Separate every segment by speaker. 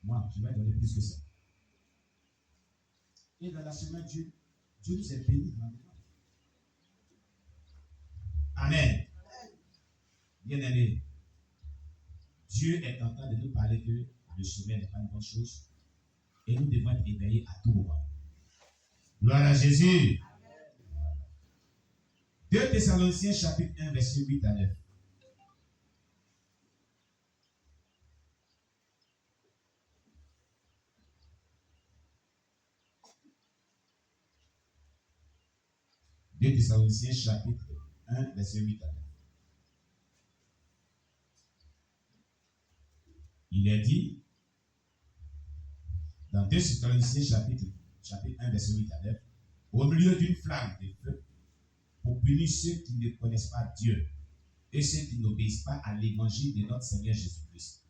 Speaker 1: Moi, je vais donner plus que ça. Et dans la semaine, Dieu nous est béni. Amen. Bien-aimé, Dieu est en train de nous parler que le sommeil n'est pas une bonne chose et nous devons être éveillés à tout moment. Gloire à Jésus. 2 Thessaloniciens chapitre 1, verset 8 à 9. Deux Thessaloniciens chapitre 1, verset 8 à 9. Il est dit, dans 2 Thessaloniciens chapitre 1, verset 8 à 9, au milieu d'une flamme de feu, pour punir ceux qui ne connaissent pas Dieu et ceux qui n'obéissent pas à l'évangile de notre Seigneur Jésus-Christ.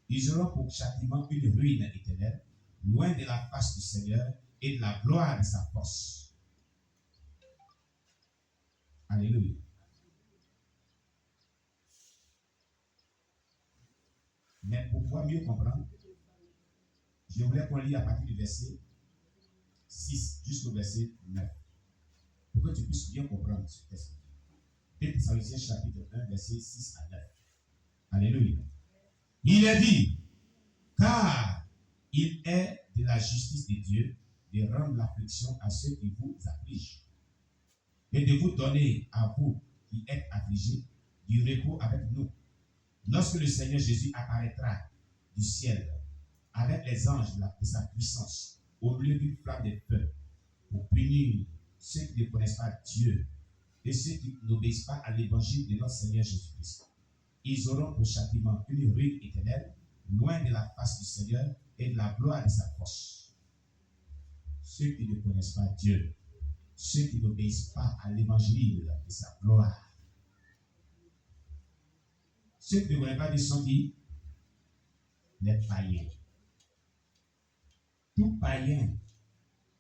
Speaker 1: Ils auront pour châtiment une ruine éternelle, loin de la face du Seigneur et de la gloire de sa force. Alléluia. Mais pour pouvoir mieux comprendre, je voulais qu'on lit à partir du verset 6 jusqu'au verset 9. Pour que tu puisses bien comprendre ce texte. 2 Thessaloniciens chapitre 1, verset 6 à 9. Alléluia. Il est dit, car il est de la justice de Dieu de rendre l'affliction à ceux qui vous affligent et de vous donner à vous qui êtes affligés du repos avec nous. Lorsque le Seigneur Jésus apparaîtra du ciel avec les anges de sa puissance au milieu d'une flamme de feu pour punir ceux qui ne connaissent pas Dieu et ceux qui n'obéissent pas à l'évangile de notre Seigneur Jésus-Christ. Ils auront pour châtiment une ruine éternelle, loin de la face du Seigneur et de la gloire de sa force. Ceux qui ne connaissent pas Dieu, ceux qui n'obéissent pas à l'évangile de sa gloire. Ceux qui ne connaissent pas Dieu sont qui? Les païens. Tout païen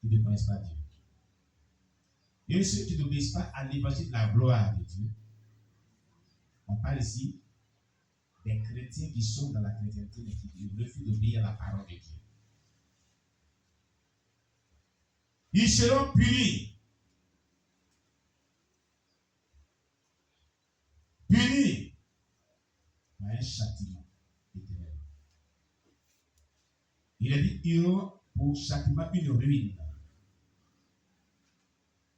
Speaker 1: qui ne connaissent pas Dieu. Et ceux qui n'obéissent pas à l'évangile de la gloire de Dieu. On parle ici des chrétiens qui sont dans la chrétienté mais qui refusent d'obéir à la parole de Dieu. Ils seront punis. Punis par un châtiment éternel. Il a dit qu'ils auront pour châtiment une ruine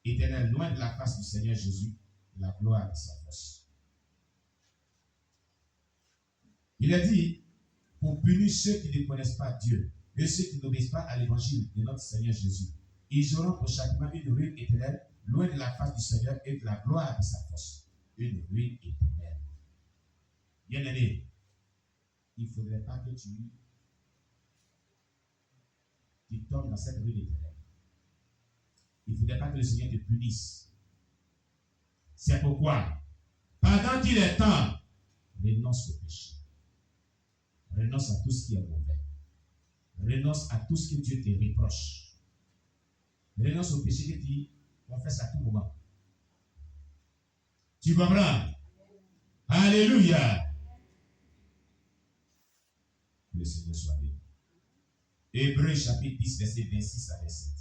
Speaker 1: éternelle, loin de la face du Seigneur Jésus, de la gloire de sa force. Il a dit, pour punir ceux qui ne connaissent pas Dieu et ceux qui n'obéissent pas à l'évangile de notre Seigneur Jésus, ils auront pour châtiment une ruine éternelle, loin de la face du Seigneur et de la gloire de sa force. Une ruine éternelle. Bien-aimé, il ne faudrait pas que tu tombes dans cette ruine éternelle. Il ne faudrait pas que le Seigneur te punisse. C'est pourquoi, pendant qu'il est temps, renonce au péché. Renonce à tout ce qui est mauvais. Renonce à tout ce que Dieu te reproche. Renonce au péché que tu confesses à tout moment. Tu comprends? Alléluia. Que le Seigneur soit béni. Hébreux chapitre 10, verset 26 à 27.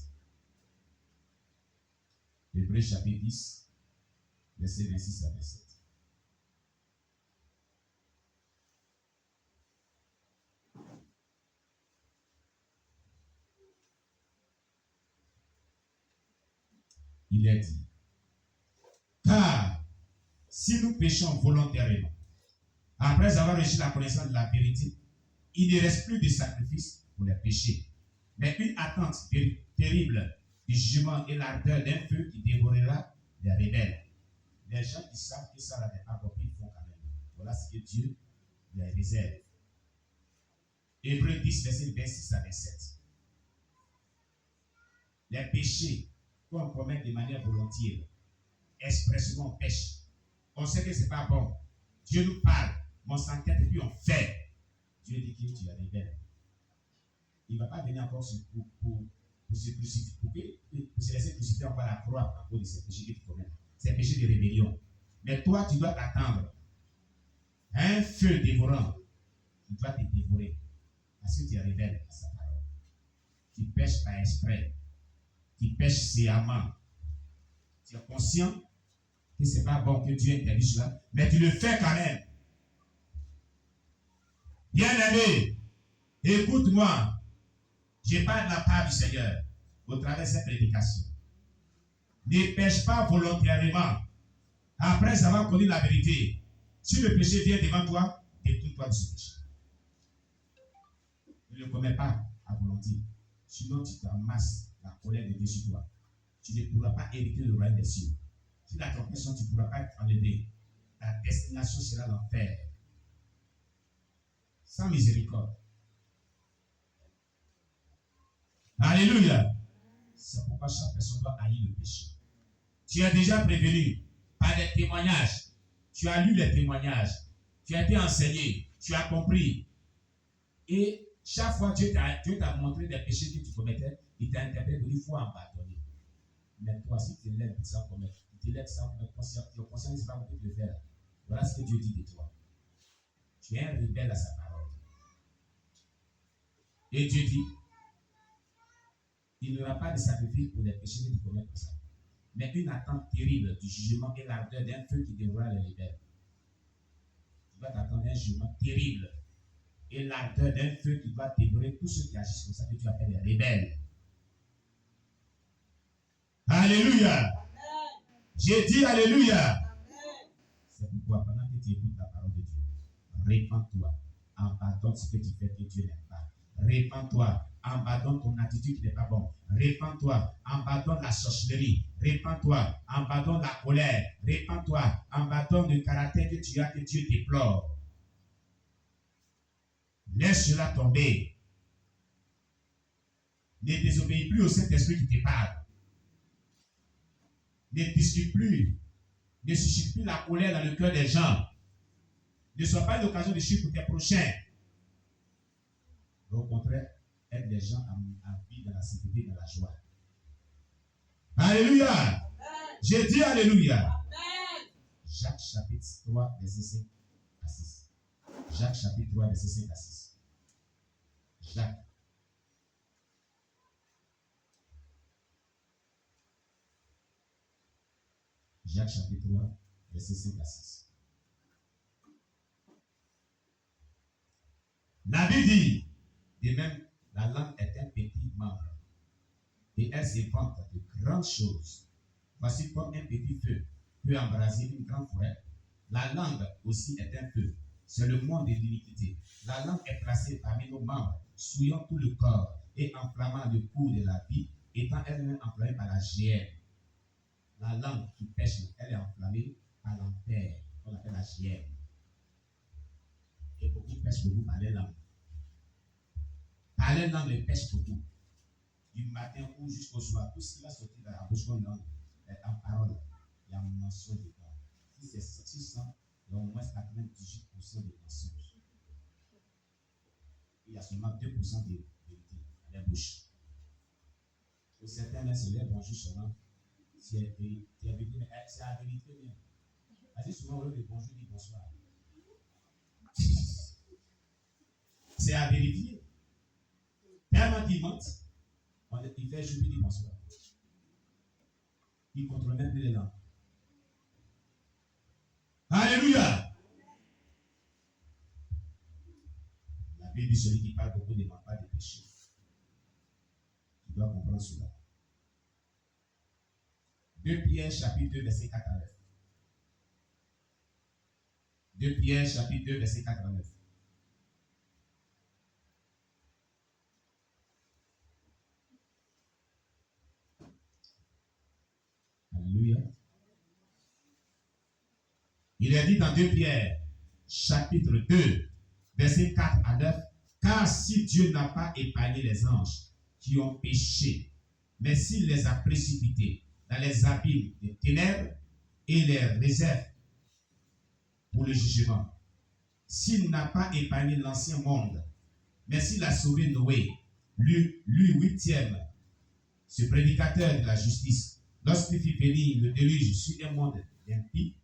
Speaker 1: Hébreux chapitre 10, verset 26 à 27. Il est dit, car si nous péchons volontairement, après avoir reçu la connaissance de la vérité, il ne reste plus de sacrifice pour les péchés, mais une attente terrible du jugement et l'ardeur d'un feu qui dévorera les rebelles. Les gens qui savent que ça n'est pas accompli font quand même. Voilà ce que Dieu les réserve. Hébreux 10, verset 26 à 27. Les péchés qu'on commet de manière volontaire, expressément on pêche. On sait que ce n'est pas bon. Dieu nous parle, mais on s'enquête et puis on fait. Dieu dit que tu es rebelle. Il ne va pas venir encore pour se crucifier, pour se laisser crucifier encore à la croix à cause de ces péchés que tu commets. Ces péchés de rébellion. Mais toi, tu dois t'attendre. Un feu dévorant, il doit te dévorer. Parce Parce que tu es rebelle à sa parole. Tu pêches par exprès. Tu pêches sciemment. Tu es conscient que ce n'est pas bon que Dieu interdit cela, mais tu le fais quand même. Bien-aimé, écoute-moi. Je parle de la part du Seigneur au travers de cette prédication. Ne pêche pas volontairement. Après avoir connu la vérité, si le péché vient devant toi, détourne-toi de ce péché. Ne le commets pas à volonté. Sinon, tu t'amasses la colère de Dieu sur toi. Tu ne pourras pas hériter le royaume des cieux. Si la confession, tu ne pourras pas être enlevé. Ta destination sera l'enfer. Sans miséricorde. Alléluia. C'est pourquoi chaque personne doit haïr le péché. Tu es déjà prévenu par des témoignages. Tu as lu les témoignages. Tu as été enseigné. Tu as compris. Et chaque fois Dieu t'a montré des péchés que tu commettais, il t'a interpellé qu'il faut abandonner. Mais toi, si tu lèves sans commettre, tu lèves sans commettre, tu es conscient de ce que tu peux faire. Voilà ce que Dieu dit de toi. Tu es un rebelle à sa parole. Et Dieu dit, il n'y aura pas de sacrifice pour les péchés que tu commets pour ça. Mais une attente terrible du jugement et l'ardeur d'un feu qui dévorera les rebelles. Tu vas t'attendre un jugement terrible et l'ardeur d'un feu qui va dévorer tous ceux qui agissent comme ça que tu appelles les rebelles. Alléluia. J'ai dit Alléluia. C'est pourquoi pendant que tu écoutes la parole de Dieu, répands-toi, abandonne ce que tu fais que Dieu n'aime pas. Répands-toi, abandonne ton attitude qui n'est pas bonne. Répands-toi, abandonne la sorcellerie. Répands-toi, abandonne la colère. Répands-toi, abandonne le caractère que tu as que Dieu déplore. Laisse cela tomber. Ne désobéis plus au Saint-Esprit qui te parle. Ne discute plus. Ne suscite plus la colère dans le cœur des gens. Ne sois pas une occasion de chute pour tes prochains. Au contraire, aide les gens à vivre dans la sécurité et dans la joie. Alléluia. Amen. J'ai dit Alléluia. Amen. Jacques chapitre 3, verset 5 à 6. Jacques chapitre 3, verset 5 à 6. Jacques. Jacques chapitre 3, verset 5 à 6. La Bible dit, de même, la langue est un petit membre et elle se vante de grandes choses. Voici comme un petit feu peut embraser une grande forêt. La langue aussi est un feu. C'est le monde de l'iniquité. La langue est placée parmi nos membres, souillant tout le corps et enflammant le cours de la vie, étant elle-même enflammée par la géhenne. La langue qui pêche, elle est enflammée par l'enfer, qu'on appelle la géhenne. Et beaucoup pêchent beaucoup par les langues. Par les langues, les pêchent beaucoup. Du matin ou jusqu'au soir, tout ce qui va sortir de la bouche comme langue, en parole, il y a un mensonge dedans. Si c'est 600, il y a au moins 98% de mensonges. Il y a seulement 2% de vérité dans la bouche. Et certains là se lèvent bonjour seulement. C'est la vérité, mais c'est la vérité même. Assez souvent, au lieu de bonjour, dit bonsoir. C'est à vérifier. Tellement qu'ils mentent, il fait juste dire bonsoir. Il ne contrôle même plus les langues. Alléluia! La Bible dit celui qui parle beaucoup ne ment pas de péché. Tu dois comprendre cela. 2 Pierre chapitre 2 verset 4 à 9. 2 Pierre chapitre 2 verset 4 à 9. Alléluia. Il est dit dans 2 Pierre chapitre 2 verset 4 à 9. Car si Dieu n'a pas épargné les anges qui ont péché, mais s'il les a précipités dans les abîmes des ténèbres et les réserve pour le jugement, s'il n'a pas épargné l'ancien monde, mais s'il a sauvé Noé, lui huitième, ce prédicateur de la justice, lorsqu'il fit venir le déluge sur un monde impie,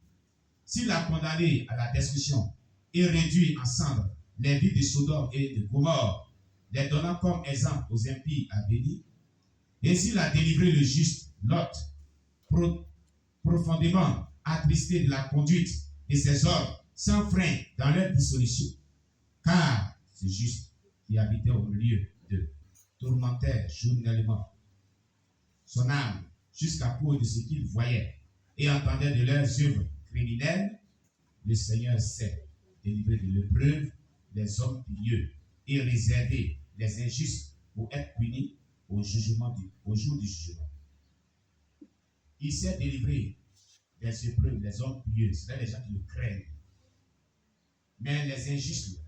Speaker 1: s'il a condamné à la destruction et réduit en cendres les villes de Sodome et de Gomorrhe, les donnant comme exemple aux impies à venir. Et s'il a délivré le juste, Lot, profondément attristé de la conduite de ses hommes, sans frein dans leur dissolution, car ce juste qui habitait au milieu d'eux tourmentait journellement son âme jusqu'à cause de ce qu'il voyait et entendait de leurs œuvres criminelles. Le Seigneur sait délivrer de l'épreuve les hommes pieux et réserver les injustes pour être punis au jour du jugement. Il sait délivrer des épreuves les hommes pieux, c'est-à-dire les gens qui le craignent. Mais les injustes,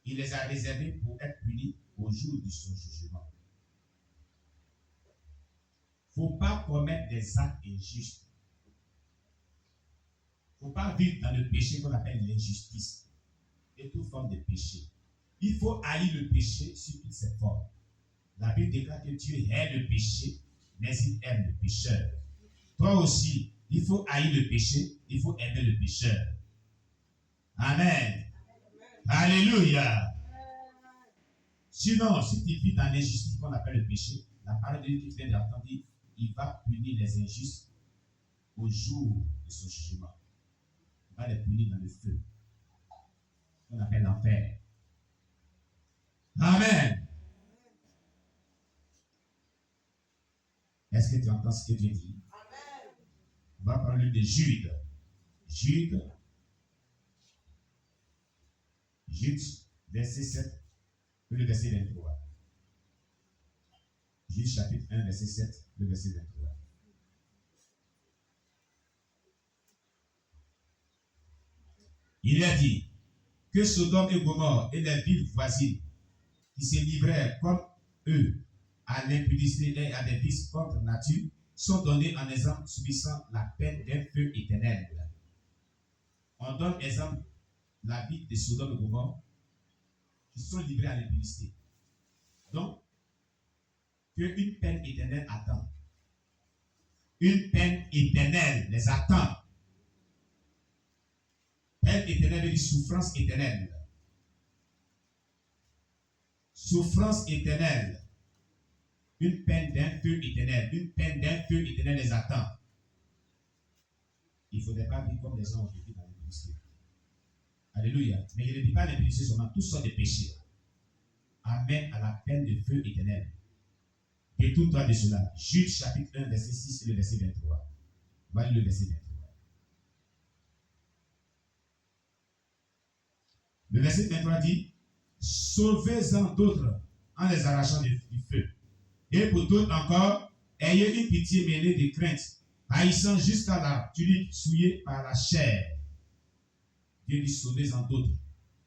Speaker 1: il les a réservés pour être punis au jour de son jugement. Il ne faut pas commettre des actes injustes. Il ne faut pas vivre dans le péché qu'on appelle l'injustice et toute forme de péché. Il faut haïr le péché sous toutes ses formes. La Bible déclare que Dieu hait le péché, mais il aime le pécheur. Toi aussi, il faut haïr le péché, il faut aimer le pécheur. Amen. Alléluia. Sinon, si tu vis dans l'injustice qu'on appelle le péché, la parole de Dieu qui vient d'entendre dit, il va punir les injustes au jour de son jugement. Il va les punir dans le feu, qu'on appelle l'enfer. Amen. Est-ce que tu entends ce que Dieu dit? Amen. On va parler de Jude. Jude, verset 7, le verset 23. Jude chapitre 1, verset 7, le verset 23. Il a dit que Sodome et Gomorrhe et les villes voisines qui se livrèrent comme eux à l'impudicité et à des vices contre nature sont donnés en exemple subissant la peine d'un feu éternel. On donne exemple la vie de Sodome et Gomorrhe qui sont livrés à l'impudicité. Donc, qu'une peine éternelle attend. Une peine éternelle les attend. Peine éternelle veut dire souffrance éternelle. Souffrance éternelle. Une peine d'un feu éternel. Une peine d'un feu éternel les attend. Il ne faudrait pas vivre comme les gens ont vécu dans l'impudicité. Alléluia. Mais il ne dit pas l'impudicité seulement, toutes sortes de péchés amènent à la peine de feu éternel. Détourne-toi de cela. Jude chapitre 1, verset 6 et le verset 23. Voilà le verset 23. Le verset 23 dit, sauvez-en d'autres en les arrachant du feu. Et pour d'autres encore, ayez une pitié mêlée de crainte, haïssant jusqu'à la tunique souillée par la chair. Dieu dit, sauvez-en d'autres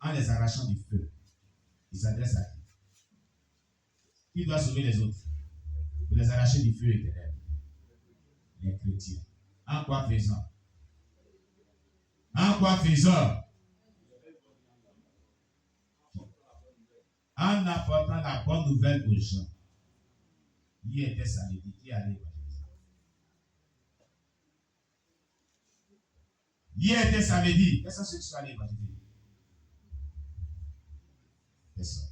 Speaker 1: en les arrachant du feu. Il s'adresse à qui? Qui doit sauver les autres? Pour les arracher du feu éternel. Les chrétiens. En quoi faisant? En quoi faisant? En apportant la bonne nouvelle aux gens. Hier était samedi, qui allait évangéliser? Hier était samedi, quels sont ceux qui sont allés évangéliser? Personne.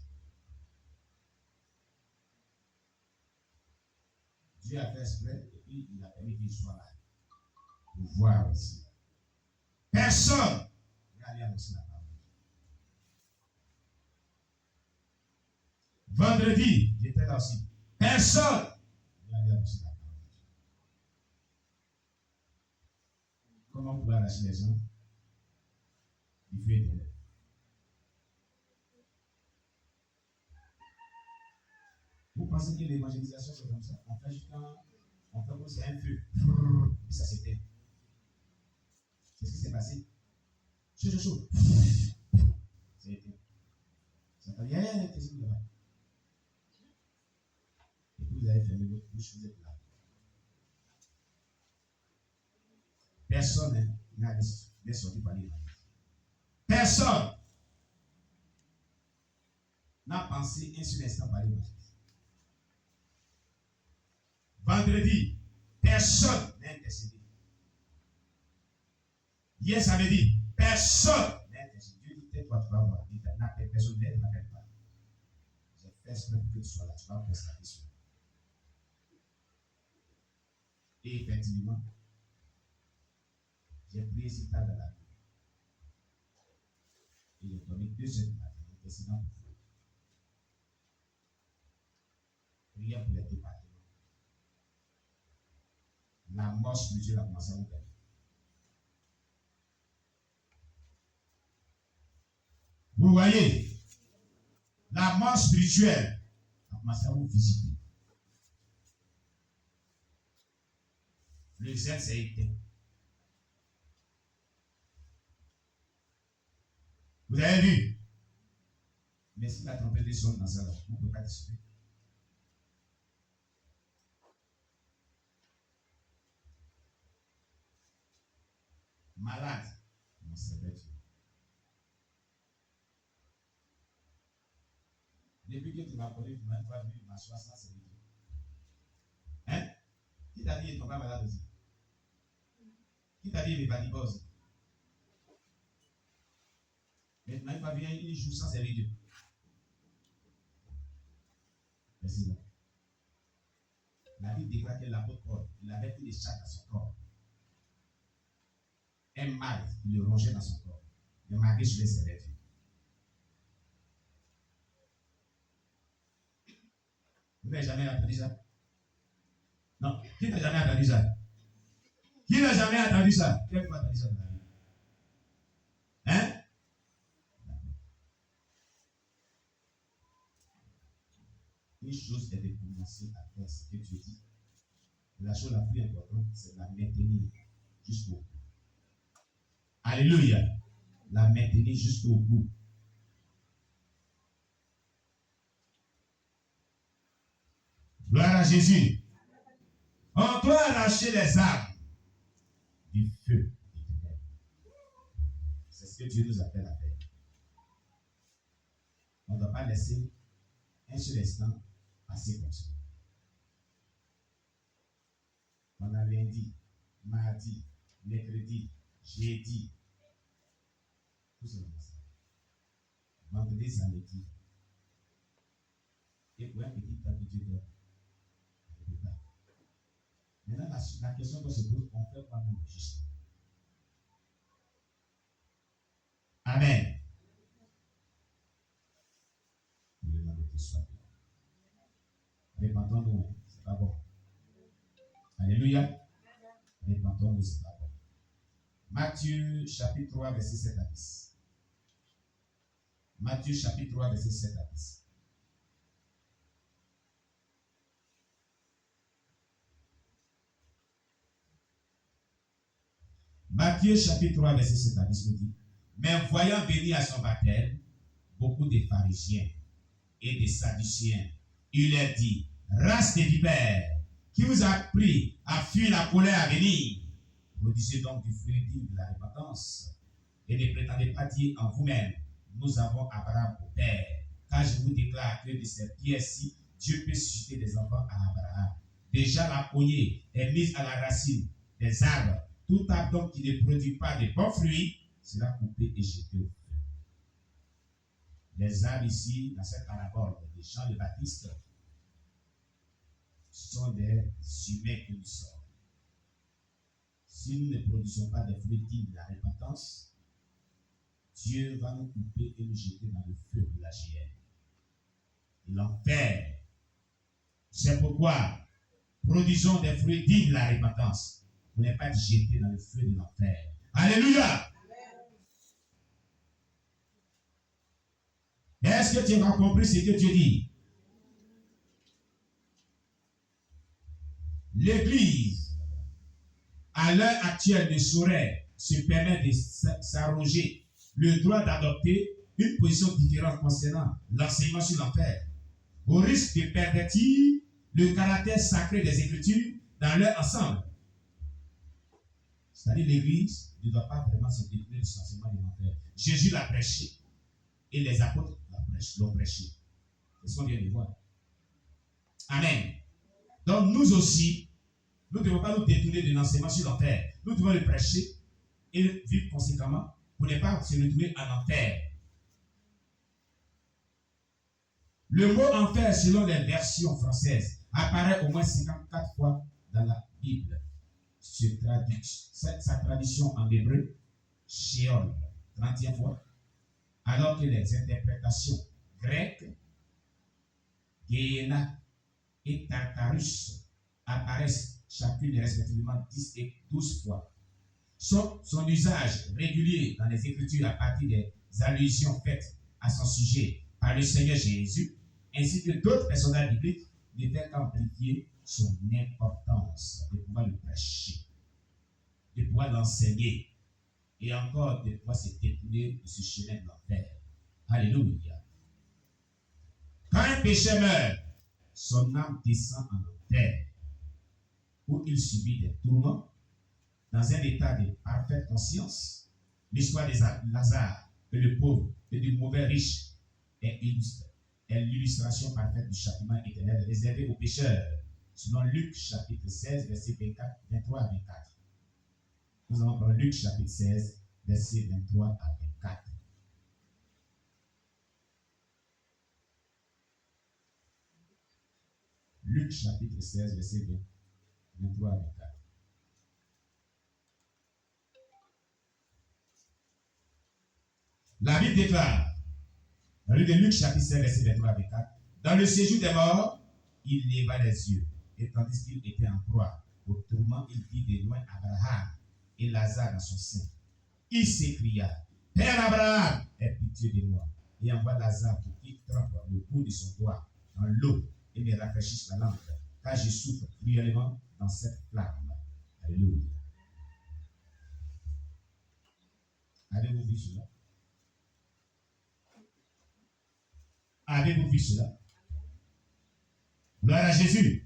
Speaker 1: Dieu a fait exprès et puis il a permis qu'il soit là pour voir aussi. Personne n'est allé annoncer la parole. Vendredi, j'étais là aussi. Personne n'est allé annoncer la parole. Comment on peut arracher les gens du feu éternel? Vous pensez que l'évangélisation c'est comme ça? On fait juste quand on fait comme c'est un feu, puis ça s'éteint. C'est ce qui s'est passé. Chaud. C'est éteint. Ça fait rien, là-bas. Et puis vous avez fermé votre bouche, vous êtes là. Personne n'est sorti par l'évangile. Personne n'a pensé un seul instant par l'évangile. Vendredi, personne n'a intercédé. Hier samedi, personne n'a intercédé. Dieu dit, tais-toi, tu vas voir. Personne n'appelle pas. exprès pour que tu sois là. Tu vas me poser la question. Et effectivement, j'ai prié si tard dans la nuit. Et j'ai dormi 2 heures du matin, intercédant pour vous. Prière pour les départements. La mort spirituelle a commencé à vous gagner. Vous voyez, la mort spirituelle a commencé à vous visiter. Le zèle s'est éteint. Vous avez vu? Mais si la trompette sonne dans ça, vous ne pouvez pas décider. Malade, mon Seigneur Dieu. Depuis que tu m'as connu, tu m'as pas vu m'asseoir sans servir Dieu. Hein? Qui t'a dit qu'il n'est pas malade aussi? Qui t'a dit qu'il n'est pas libre aussi? Mais tu n'as pas vu un jour sans servir Dieu. Merci. La Bible déclare que l'apôtre Paul, il avait pris des chattes dans son corps. Un mal qui le rongeait dans son corps. Mais malgré je l'ai servi Dieu. Vous n'avez jamais entendu ça? Non. Qui n'a jamais entendu ça? Qui n'a jamais entendu ça? Quelle fois entendu ça dans la vie? Hein? Une chose est de commencer à faire ce que Dieu dit. La chose la plus importante, c'est de la maintenir jusqu'au bout. Alléluia. La maintenir jusqu'au bout. Gloire à Jésus. On doit arracher les armes du feu éternel. C'est ce que Dieu nous appelle à faire. On ne doit pas laisser un seul instant passer comme ça. On a lundi, mardi, mercredi, jeudi, tout ça. Vendredi, samedi. Et pour un petit temps que Dieu donne. Maintenant, la question qu'on se pose, on fait quoi nous juste? Amen. Le nom de Dieu soit béni. Répentons-nous, c'est pas bon. Alléluia. Répentons-nous, c'est pas bon. Matthieu chapitre 3, verset 7 à 10. Matthieu chapitre 3, verset 7 à 10. Matthieu chapitre 3, verset 7 à 10 nous dit: mais voyant venir à son baptême beaucoup de pharisiens et des sadduciens, il leur dit: race de vipères, qui vous a appris à fuir la colère à venir? Produisez donc du fruit digne de la repentance, et ne prétendez pas dire en vous-même: nous avons Abraham au Père. Car je vous déclare que de ces pierres-ci, Dieu peut susciter des enfants à Abraham. Déjà la poignée est mise à la racine des arbres. Tout arbre donc qui ne produit pas de bons fruits sera coupé et jeté au feu. Les arbres ici, dans cette parabole de Jean le Baptiste, sont des humains que nous sommes. Si nous ne produisons pas de fruits dignes de la repentance, Dieu va nous couper et nous jeter dans le feu de la géhenne. Et l'enfer. C'est pourquoi produisons des fruits dignes de la repentance. Vous n'êtes pas jeté dans le feu de l'enfer. Alléluia. Est-ce que tu as compris ce que Dieu dit? L'Église, à l'heure actuelle, ne saurait se permettre de s'arroger le droit d'adopter une position différente concernant l'enseignement sur l'enfer, au risque de pervertir le caractère sacré des Écritures dans leur ensemble. C'est-à-dire l'Église ne doit pas vraiment se détourner de l'enseignement de l'enfer. Jésus l'a prêché et les apôtres l'ont prêché. C'est ce qu'on vient de voir. Amen. Donc nous aussi, nous ne devons pas nous détourner de l'enseignement sur l'enfer. Nous devons le prêcher et vivre conséquemment pour ne pas se retrouver en enfer. Le mot enfer, selon les versions françaises, apparaît au moins 54 fois dans la Bible. Sa traduction en hébreu, Sheol, 30e fois, alors que les interprétations grecques, Gehenna et Tartarus apparaissent chacune respectivement 10 et 12 fois. Son usage régulier dans les Écritures à partir des allusions faites à son sujet par le Seigneur Jésus, ainsi que d'autres personnages bibliques, ne fait qu'amplifier son importance de pouvoir le prêcher, de pouvoir l'enseigner, et encore de pouvoir se détourner de ce chemin de l'enfer. Alléluia. Quand un pécheur meurt, son âme descend en enfer, où il subit des tourments, dans un état de parfaite conscience. L'histoire de Lazare et le pauvre et du mauvais riche est l'illustration parfaite du châtiment éternel réservé aux pécheurs, selon Luc chapitre 16, versets 23 à 24. Nous allons prendre Luc chapitre 16, versets 23 à 24. Luc chapitre 16, versets 23 à 24. La Bible déclare, dans le livre de Luc chapitre 16, verset 23 à 24, dans le séjour des morts, il leva les yeux, et tandis qu'il était en proie au tourment, il vit de loin Abraham et Lazare dans son sein. Il s'écria, Père Abraham, aie pitié de moi, et envoie Lazare pour qu'il trempe le bout de son doigt dans l'eau et me rafraîchisse la langue, car je souffre cruellement dans cette flamme. Alléluia. Avez-vous vu cela? Avez-vous vu cela? Gloire à Jésus.